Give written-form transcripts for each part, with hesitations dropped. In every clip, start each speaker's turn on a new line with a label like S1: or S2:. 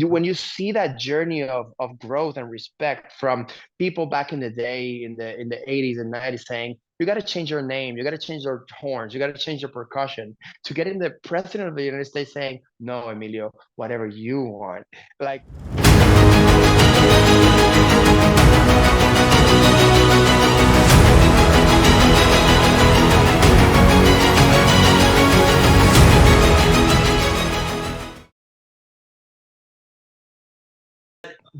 S1: when you see that journey of growth and respect from people back in the day in the 80s and 90s saying, you got to change your name, you got to change your horns, you got to change your percussion, to getting the president of the United States saying, no, Emilio, whatever you want. Like,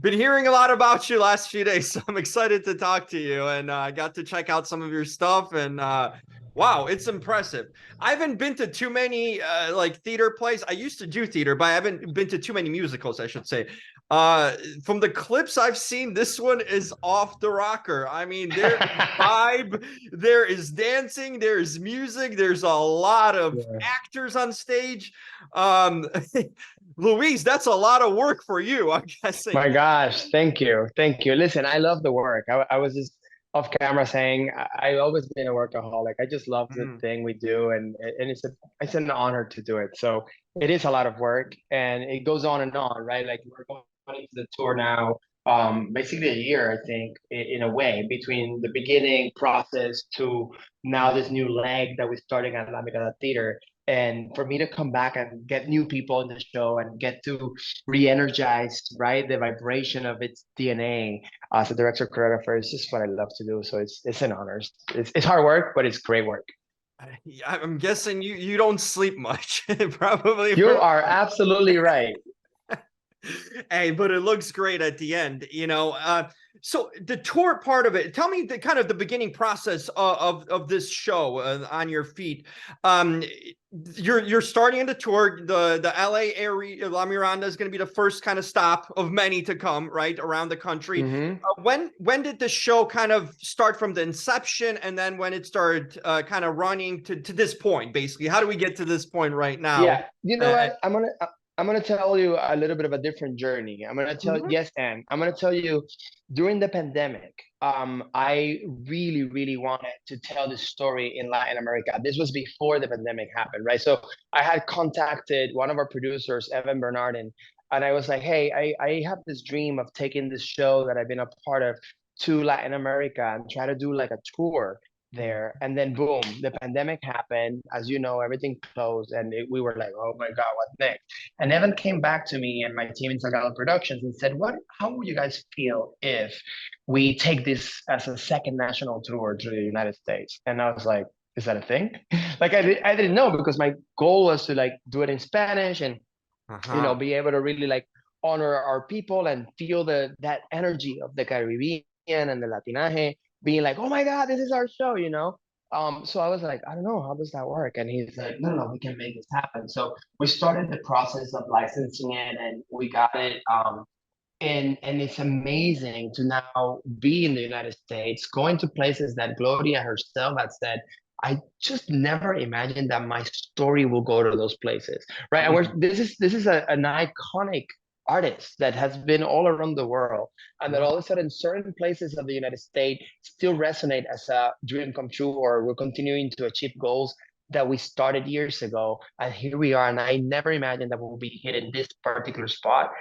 S2: been hearing a lot about you last few days, so I'm excited to talk to you. And I got to check out some of your stuff, and wow, it's impressive. I haven't been to too many like theater plays. I used to do theater, but I haven't been to too many musicals, I should say. From the clips I've seen, this one is off the rocker. I mean, there is vibe, there is dancing, there's music, there's a lot of
S1: yeah.
S2: actors on stage. Um, Luis, that's a lot of work for you, I'm guessing.
S1: My gosh, thank you. Thank you. Listen, I love the work. I was just off camera saying I've always been a workaholic. I just love the
S2: Mm.
S1: thing we do, and it's an honor to do it. So it is a lot of work, and it goes on, right? Like we're going into the tour now, basically a year, I think, in a way, between the beginning process to now this new leg that we're starting at La Mirada Theater. And for me to come back and get new people in the show and get to re-energize, right, the vibration of its DNA as a director choreographer is just what I love to do. So it's an honor. It's hard work, but it's great work.
S2: I'm guessing you don't sleep much, probably
S1: You
S2: for
S1: are absolutely right.
S2: hey, but it looks great at the end, you know. So the tour part of it, tell me the kind of the beginning process of this show on your feet. Um, you're starting in the tour. The LA area, La Miranda is going to be the first kind of stop of many to come, right, around the country.
S1: Hmm.
S2: When did the show kind of start from the inception, and then when it started kind of running to this point, basically? How do we get to this point right now?
S1: Yeah, you know
S2: Uh,
S1: what? I'm gonna tell you a little bit of a different journey. I'm gonna tell
S2: mhm.
S1: yes, and I'm gonna tell you during the pandemic, I really wanted to tell this story in Latin America. This was before the pandemic happened, right? So I had contacted one of our producers, Evan Bernardin, and I was like, hey, I have this dream of taking this show that I've been a part of to Latin America and try to do like a tour there. And then boom, the pandemic happened. As you know, everything closed, and we were like, oh my God, what next? And Evan came back to me and my team in Salgado Productions and said, what? How would you guys feel if we take this as a second national tour to the United States? And I was like, is that a thing? Like I didn't know, because my goal was to like do it in Spanish and
S2: Uh-huh.
S1: be able to really like honor our people and feel that energy of the Caribbean and the Latinaje, being like, oh my God, this is our show. So I was like, I don't know, how does that work? And he's like, no, we can make this happen. So we started the process of licensing it, and we got it. And it's amazing to now be in the United States, going to places that Gloria herself had said, I just never imagined that my story will go to those places, right? And this is an iconic artist that has been all around the world, and that all of a sudden certain places of the United States still resonate as a dream come true, or we're continuing to achieve goals that we started years ago, and here we are. And I never imagined that we'll be hitting this particular spot.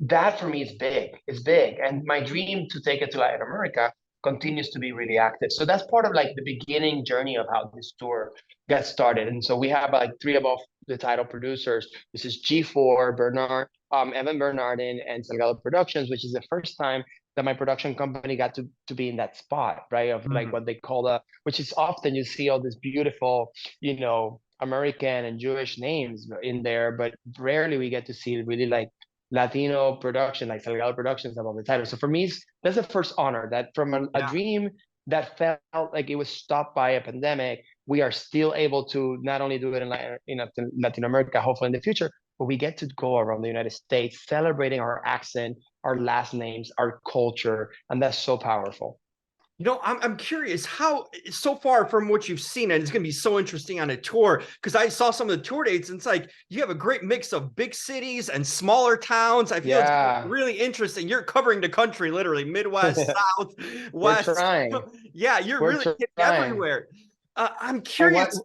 S1: That for me is big. It's big, and my dream to take it to Latin America continues to be really active. So that's part of like the beginning journey of how this tour got started. And so we have like three above the title producers. This is G4, Bernard, Evan Bernardin, and Salgado Productions, which is the first time that my production company got to be in that spot, right? Of like
S2: Mhm.
S1: what they call which is often you see all this beautiful, American and Jewish names in there, but rarely we get to see really like Latino production, like Salgado Productions above the title. So for me, that's the first honor that from a
S2: Yeah.
S1: dream that felt like it was stopped by a pandemic, we are still able to not only do it in Latin America, hopefully in the future, but we get to go around the United States celebrating our accent, our last names, our culture, and that's so powerful.
S2: You know, I'm curious how so far from what you've seen, and it's going to be so interesting on a tour because I saw some of the tour dates, and it's like you have a great mix of big cities and smaller towns. I feel it's gonna be
S1: Yeah,
S2: really interesting. You're covering the country, literally Midwest, South,
S1: we're
S2: West.
S1: trying.
S2: Yeah, you're
S1: We're
S2: really getting
S1: trying.
S2: everywhere. I'm
S1: And what
S2: curious,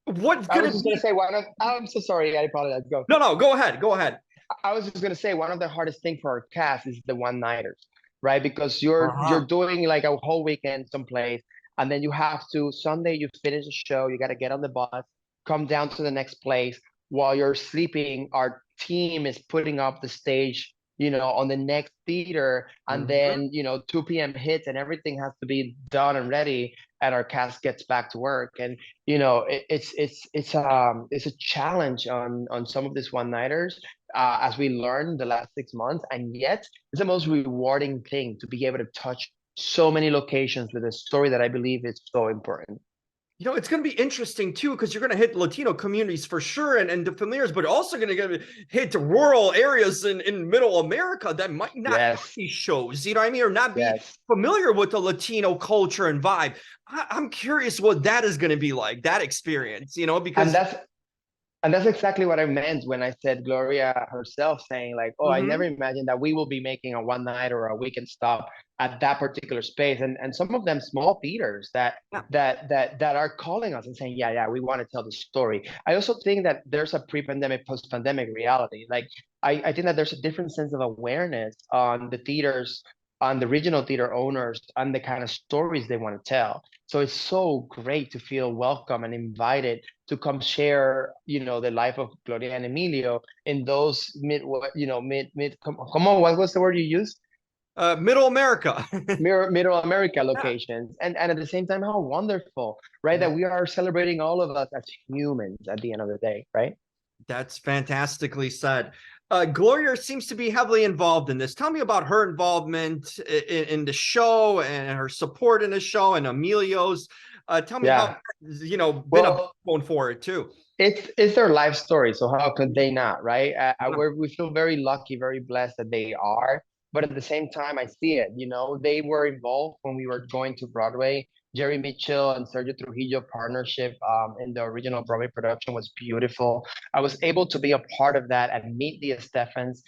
S2: what's
S1: I
S2: going
S1: was
S2: to
S1: just gonna
S2: be?
S1: say, I'm so sorry. I apologize. Go.
S2: No, no, go ahead, go ahead.
S1: I was just gonna say one of the hardest thing for our cast is the one nighters, right? Because you're
S2: Uh-huh.
S1: doing like a whole weekend someplace, and then you have to Sunday you finish the show, you got to get on the bus, come down to the next place. While you're sleeping, our team is putting up the stage, on the next theater, and
S2: Mhm.
S1: then 2 p.m. hits, and everything has to be done and ready, and our cast gets back to work, and it's a challenge on some of these one nighters as we learned the last 6 months. And yet, it's the most rewarding thing to be able to touch so many locations with a story that I believe is so important.
S2: It's going to be interesting too, because you're going to hit Latino communities for sure, and the familiars, but also going to hit rural areas in middle America that might not have
S1: Yes,
S2: these shows, you know what I mean, or not be
S1: yes.
S2: familiar with the Latino culture and vibe. I'm curious what that is going to be like, that experience,
S1: And
S2: because
S1: that's exactly what I meant when I said Gloria herself saying like, "Oh, I never
S2: Mhm.
S1: imagined that we will be making a one night or a weekend stop at that particular space." And some of them small theaters that
S2: Yeah.
S1: that are calling us and saying, "Yeah, yeah, we want to tell the story." I also think that there's a pre-pandemic, post-pandemic reality. Like I think that there's a different sense of awareness on the theaters, on the regional theater owners, and the kind of stories they want to tell. So it's so great to feel welcome and invited to come share, the life of Gloria and Emilio in those come on, what was the word you used?
S2: Middle America.
S1: Middle America
S2: Yeah.
S1: locations, and at the same time, how wonderful, right?
S2: Yeah.
S1: That we are celebrating all of us as humans at the end of the day, right?
S2: That's fantastically said. Gloria seems to be heavily involved in this. Tell me about her involvement in the show and her support in the show and Emilio's. Tell me how,
S1: Yeah.
S2: been a
S1: Well,
S2: backbone for it too.
S1: it's their life story, so how could they not, right?
S2: Yeah.
S1: We feel very lucky, very blessed that they are, but at the same time, I see it. They were involved when we were going to Broadway. Jerry Mitchell and Sergio Trujillo partnership in the original Broadway production was beautiful. I was able to be a part of that and meet the Estefans.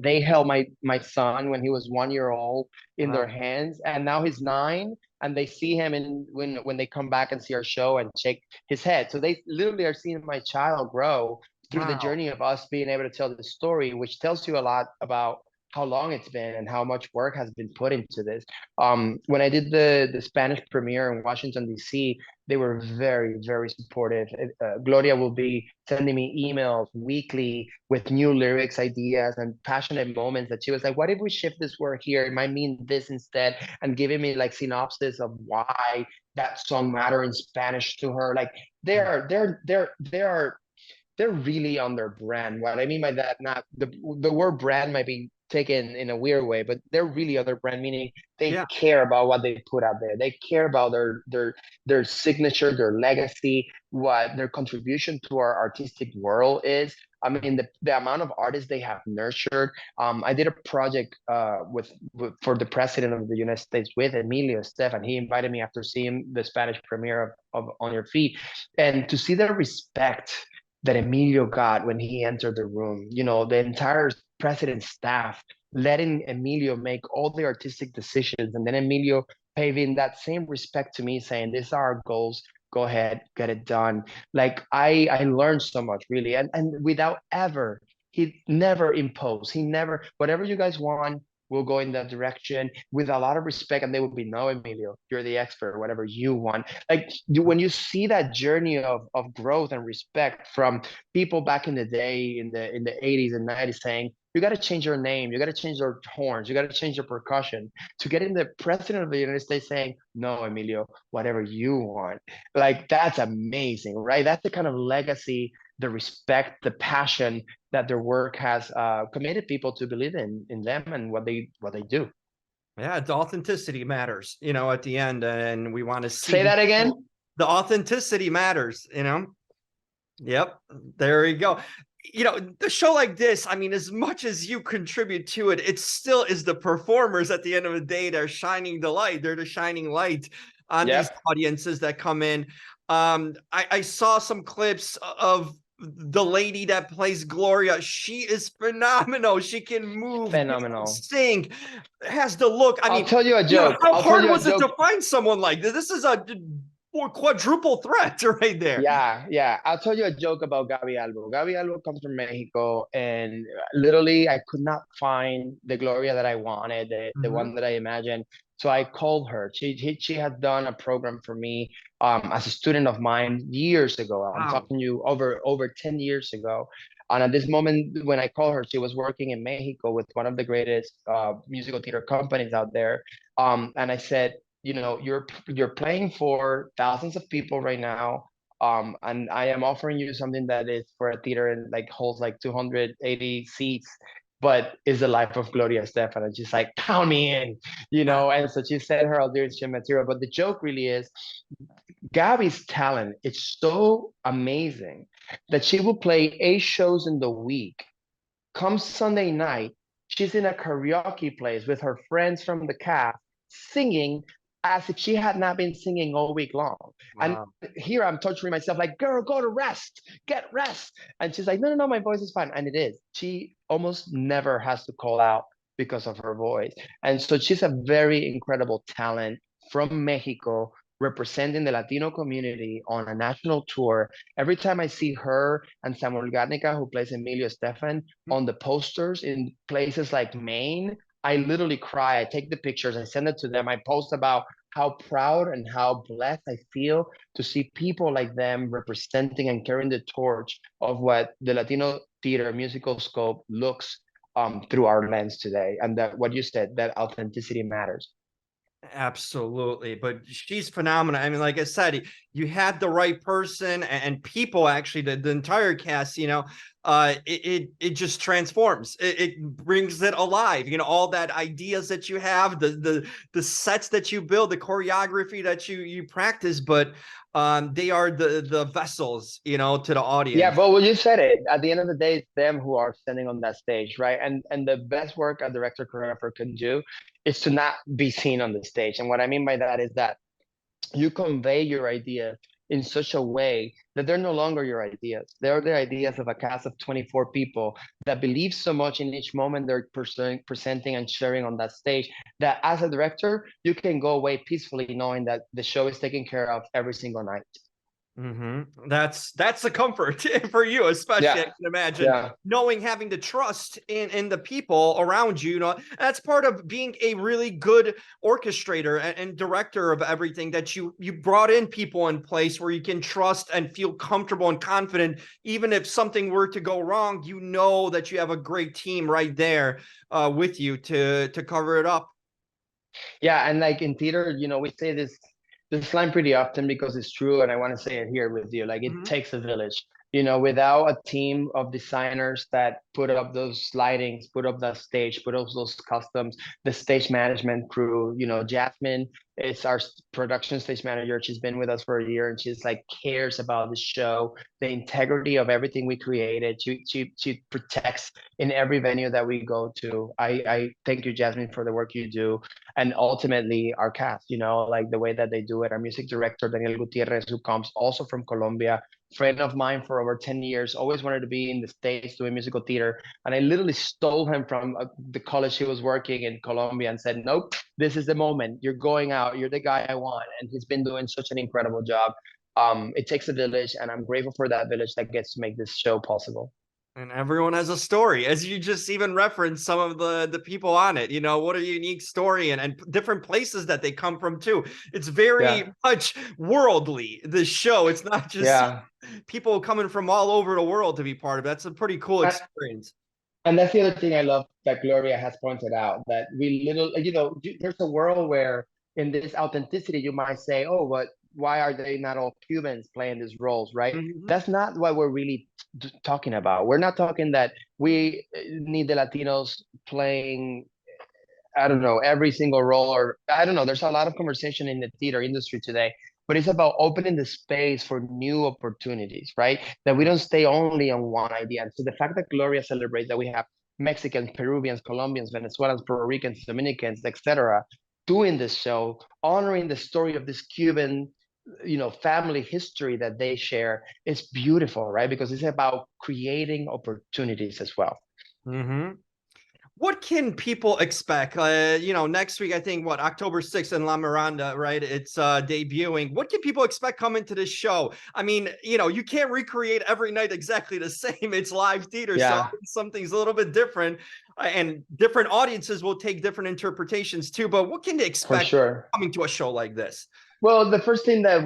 S1: They held my son when he was 1 year old in their
S2: Wow.
S1: hands, and now he's 9. And they see him in when they come back and see our show and shake his head. So they literally are seeing my child grow through the
S2: Wow.
S1: journey of us being able to tell the story, which tells you a lot about how long it's been and how much work has been put into this. When I did the Spanish premiere in Washington D.C., they were very very supportive. Gloria will be sending me emails weekly with new lyrics, ideas, and passionate moments that she was like, "What if we shift this word here? It might mean this instead," and giving me like synopsis of why that song matter in Spanish to her. Like they're really on their brand. What I mean by that, not the word brand might be taken in a weird way, but they're really on their brand, meaning they
S2: Yeah.
S1: care about what they put out there. They care about their signature, their legacy, what their contribution to our artistic world is. I mean, the amount of artists they have nurtured. I did a project for the president of the United States with Emilio Estefan. He invited me after seeing the Spanish premiere of On Your Feet, and to see the respect that Emilio got when he entered the room. The entire president's staff letting Emilio make all the artistic decisions, and then Emilio paving that same respect to me, saying, "These are our goals. Go ahead, get it done." Like I learned so much really, and without ever. He never imposed. He never, whatever you guys want, we'll go in that direction with a lot of respect. And they would be, "No, Emilio, you're the expert, whatever you want." Like when you see that journey of growth and respect from people back in the day in the 80s and 90s saying, "You got to change your name, you got to change your horns, you got to change your percussion," to getting the president of the United States saying, "No, Emilio, whatever you want." Like that's amazing, right? That's the kind of legacy, the respect, the passion that their work has committed people to believe in them and what they do.
S2: Yeah, the authenticity matters, at the end, and we want to
S1: Say
S2: see
S1: that again.
S2: the authenticity matters. Yep, there you go. The show like this, I mean, as much as you contribute to it, it still is the performers at the end of the day. They're shining the light. They're the shining light on these
S1: Yep.
S2: audiences that come in. I saw some clips of the lady that plays Gloria. She is phenomenal. She can move,
S1: Phenomenal.
S2: sing, has the look. I
S1: I'll
S2: mean,
S1: tell you a joke.
S2: how
S1: I'll tell
S2: hard
S1: you a
S2: was it
S1: joke.
S2: to find someone like this? This is a quadruple threat right there.
S1: Yeah. I'll tell you a joke about Gaby Albo. Gaby Albo comes from Mexico, and literally, I could not find the Gloria that I wanted, the
S2: Mhm.
S1: one that I imagined. So I called her. She had done a program for me as a student of mine years ago. I'm
S2: Wow.
S1: talking you over 10 years ago. And at this moment, when I called her, she was working in Mexico with one of the greatest musical theater companies out there. And I said, you know, you're playing for thousands of people right now, and I am offering you something that is for a theater and like holds like 280 seats, but is the life of Gloria Estefan. And she's like, count me in, you know. And so she said her audition material. But the joke really is Gabby's talent is so amazing that she will play 8 shows in the week. Come Sunday night, she's in a karaoke place with her friends from the cast singing as if she had not been singing all week long. And
S2: Wow.
S1: here I'm torturing myself, like, girl, go to rest, get rest. And she's like, no, my voice is fine. And it is. She almost never has to call out because of her voice. And so she's a very incredible talent from Mexico representing the Latino community on a national tour. Every time I see her and Samuel Garnica, who plays Emilio Estefan, on the posters in places like Maine, I literally cry. I take the pictures, I send it to them. I post about how proud and how blessed I feel to see people like them representing and carrying the torch of what the Latino theater musical scope looks through our lens today. And that what you said, that authenticity matters.
S2: Absolutely, but she's phenomenal. I mean, like I said, you had the right person and people actually, the entire cast, it just transforms. It brings it alive. All that ideas that you have, the sets that you build, the choreography that you practice, but they are the vessels, to the
S1: Yeah,
S2: audience.
S1: but well, you said it. At the end of the day, it's them who are standing on that stage, right? And the best work a director choreographer can do is to not be seen on the stage. And what I mean by that is that you convey your ideas in such a way that they're no longer your ideas. They're the ideas of a cast of 24 people that believe so much in each moment they're presenting and sharing on that stage that as a director, you can go away peacefully knowing that the show is taken care of every single night.
S2: That's a comfort for you, especially. I
S1: Yeah,
S2: can imagine
S1: yeah.
S2: knowing having the trust in the people around you. That's part of being a really good orchestrator and director of everything. That you brought in people in place where you can trust and feel comfortable and confident, even if something were to go wrong. You know that you have a great team right there with you to cover it up.
S1: Yeah, and like in theater, you know, we say this line pretty often because it's true, and I want to say it here with you. Like it
S2: Mhm.
S1: takes a village. You know, without a team of designers that put up those lightings, put up that stage, put up those costumes, the stage management crew. You know, Jasmine is our production stage manager. She's been with us for a year, and she's like cares about the show, the integrity of everything we created. She protects in every venue that we go to. I thank you, Jasmine, for the work you do, and ultimately our cast, you know, like the way that they do it. Our music director, Daniel Gutierrez, who comes also from Colombia, friend of mine for over 10 years, always wanted to be in the States doing musical theater. And I literally stole him from the college he was working in Colombia and said, nope, this is the moment. You're going out. You're the guy I want. And he's been doing such an incredible job. It takes a village, and I'm grateful for that village that gets to make this show possible.
S2: And everyone has a story, as you just even referenced some of the people on it. What a unique story and different places that they come from too. It's very
S1: Yeah.
S2: much worldly, this show. It's not just
S1: Yeah.
S2: people coming from all over the world to be part of it. That's a pretty cool experience.
S1: And that's the other thing I love that Gloria has pointed out, that we little, you know, there's a world where in this authenticity, you might say, oh, but why are they not all Cubans playing these roles, right?
S2: Mhm.
S1: That's not what we're really talking about. We're not talking that we need the Latinos playing, I don't know, every single role, or I don't know. There's a lot of conversation in the theater industry today, but it's about opening the space for new opportunities, right? That we don't stay only on one idea. And so the fact that Gloria celebrates that we have Mexicans, Peruvians, Colombians, Venezuelans, Puerto Ricans, Dominicans, etc., doing this show, honoring the story of this Cuban, you know, family history that they share is beautiful, right? Because it's about creating opportunities as well.
S2: Mhm. What can people expect? Next week, I think October 6th in La Miranda, right? It's debuting. What can people expect coming to this show? I mean, you can't recreate every night exactly the same. It's live theater, so
S1: Yeah,
S2: something's a little bit different, and different audiences will take different interpretations too. But what can they
S1: for
S2: expect
S1: sure.
S2: coming to a show like this?
S1: Well, the first thing that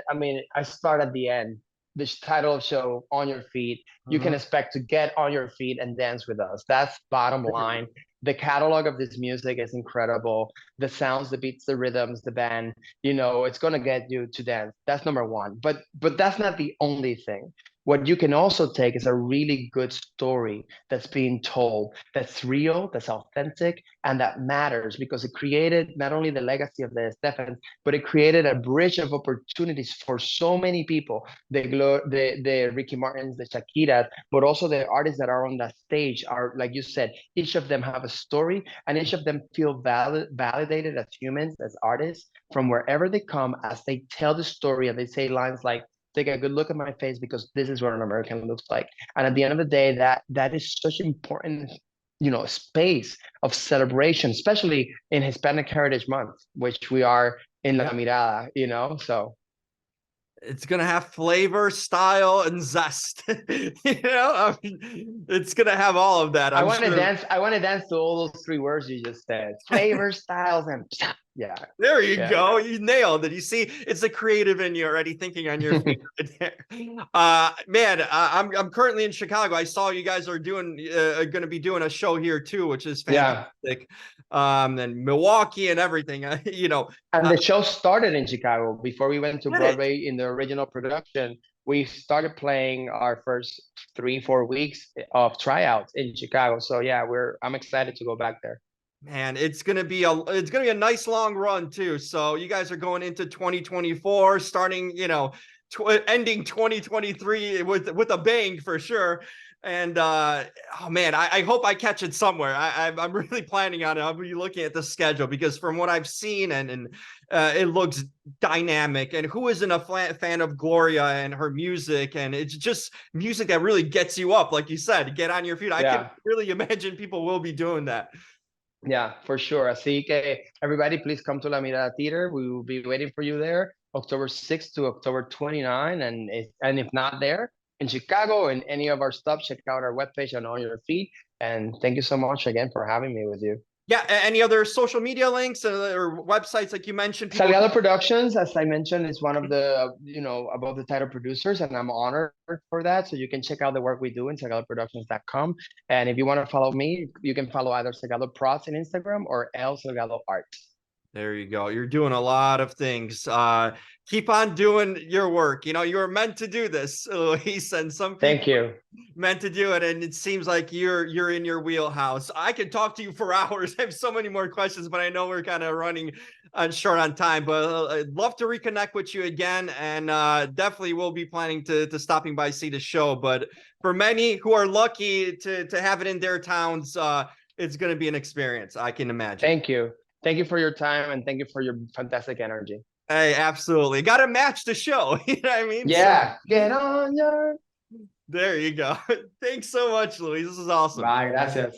S1: I mean, I start at the end. This title of show, On Your Feet. You can
S2: Mhm.
S1: expect to get on your feet and dance with us. That's bottom line. The catalog of this music is incredible. The sounds, the beats, the rhythms, the band, it's gonna get you to dance. That's number one. But that's not the only thing. What you can also take is a really good story that's being told, that's real, that's authentic, and that matters because it created not only the legacy of the Estefan, but it created a bridge of opportunities for so many people. The Ricky Martins, the Shakiras, but also the artists that are on that stage are, like you said, each of them have a story, and each of them feel validated as humans, as artists, from wherever they come, as they tell the story and they say lines like, take a good look at my face because this is what an American looks like. And at the end of the day, that is such important, space of celebration, especially in Hispanic Heritage Month, which we are in La
S2: Yeah.
S1: Mirada, so.
S2: It's gonna have flavor, style, and zest. I mean, it's gonna have all of that,
S1: I
S2: I'm
S1: want to
S2: sure.
S1: dance. I want to dance to all those three words you just said: flavor, styles, and yeah,
S2: There you
S1: yeah,
S2: go. You nailed it. You see, it's the creative in you already thinking on your feet right there. Man, I'm currently in Chicago. I saw you guys are doing going to be doing a show here too, which is
S1: yeah.
S2: fantastic. And Milwaukee and everything.
S1: And the show started in Chicago before we went to
S2: Did it?
S1: Broadway in the original production. We started playing our first 3-4 weeks of tryouts in Chicago. So yeah, I'm excited to go back there.
S2: Man, it's gonna be a nice long run too. So you guys are going into 2024, starting, ending 2023 with a bang for sure. And oh man, I hope I catch it somewhere. I'm really planning on it. I'll be looking at the schedule because from what I've seen and it looks dynamic. And who isn't a fan of Gloria and her music? And it's just music that really gets you up, like you said, get on your feet. I can
S1: Yeah.
S2: really imagine people will be doing that.
S1: Yeah, for sure. Así que everybody, please come to La Mirada Theater. We will be waiting for you there, October 6th to October 29th. And if not there, in Chicago, in any of our stops, check out our webpage and On Your Feet. And thank you so much again for having me with you.
S2: Yeah. Any other social media links or websites like you mentioned? People.
S1: Salgado Productions, as I mentioned, is one of the, above the title producers, and I'm honored for that. So you can check out the work we do in salgadoproductions.com. And if you want to follow me, you can follow either Salgado Prods in Instagram or El Salgado Art.
S2: There you go. You're doing a lot of things. Keep on doing your work. You were meant to do this, Luis, and some
S1: Thank
S2: people
S1: you.
S2: meant to do it, and it seems like you're in your wheelhouse. I could talk to you for hours. I have so many more questions, but I know we're kind of running short on time. But I'd love to reconnect with you again, and definitely we'll be planning to stopping by see the show. But for many who are lucky to have it in their towns, it's going to be an experience. I can imagine.
S1: Thank you. Thank you for your time and thank you for your fantastic energy.
S2: Hey, absolutely. Got to match the show. You know what I mean? So
S1: Yeah. Get on your.
S2: there you go. Thanks so much, Luis. This is awesome.
S1: Bye. Gracias.